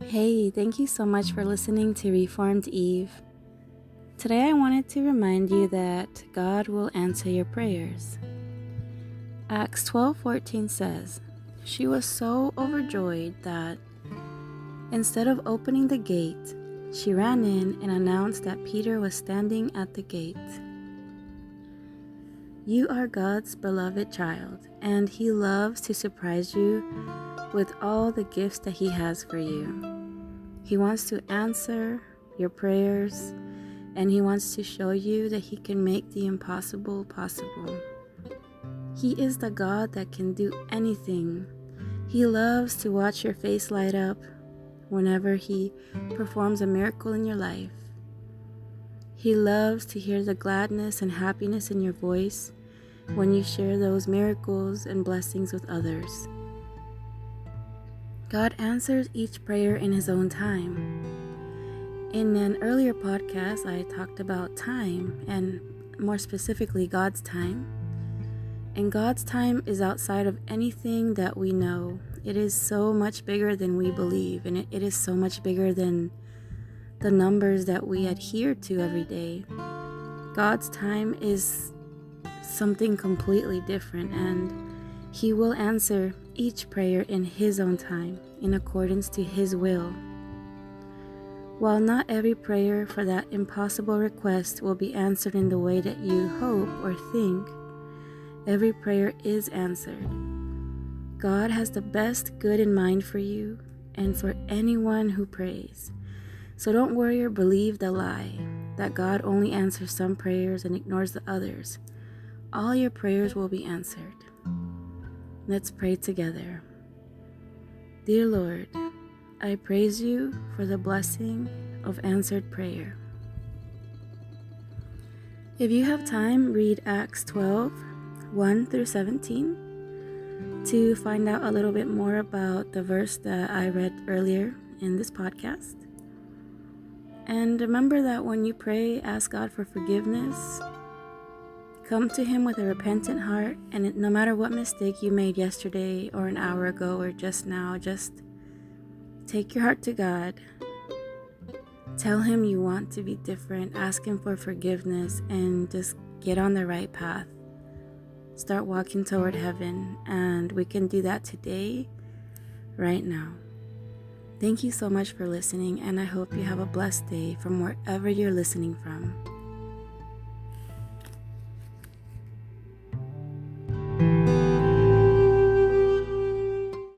Hey, thank you so much for listening to Reformed Eve. Today I wanted to remind you that God will answer your prayers. Acts 12:14 says, "She was so overjoyed that instead of opening the gate, she ran in and announced that Peter was standing at the gate." You are God's beloved child, and He loves to surprise you with all the gifts that He has for you. He wants to answer your prayers, and He wants to show you that He can make the impossible possible. He is the God that can do anything. He loves to watch your face light up whenever He performs a miracle in your life. He loves to hear the gladness and happiness in your voice when you share those miracles and blessings with others. God answers each prayer in His own time. In an earlier podcast, I talked about time, and more specifically, God's time. And God's time is outside of anything that we know. It is so much bigger than we believe, and it is so much bigger than the numbers that we adhere to every day. God's time is something completely different, and He will answer each prayer in His own time, in accordance to His will. While not every prayer for that impossible request will be answered in the way that you hope or think, every prayer is answered. God has the best good in mind for you and for anyone who prays. So don't worry or believe the lie that God only answers some prayers and ignores the others. All your prayers will be answered. Let's pray together. Dear Lord, I praise You for the blessing of answered prayer. If you have time, read Acts 12:1-17 to find out a little bit more about the verse that I read earlier in this podcast. And remember that when you pray, ask God for forgiveness. Come to Him with a repentant heart, and no matter what mistake you made yesterday or an hour ago or just now, just take your heart to God. Tell Him you want to be different. Ask Him for forgiveness and just get on the right path. Start walking toward heaven, and we can do that today, right now. Thank you so much for listening, and I hope you have a blessed day from wherever you're listening from.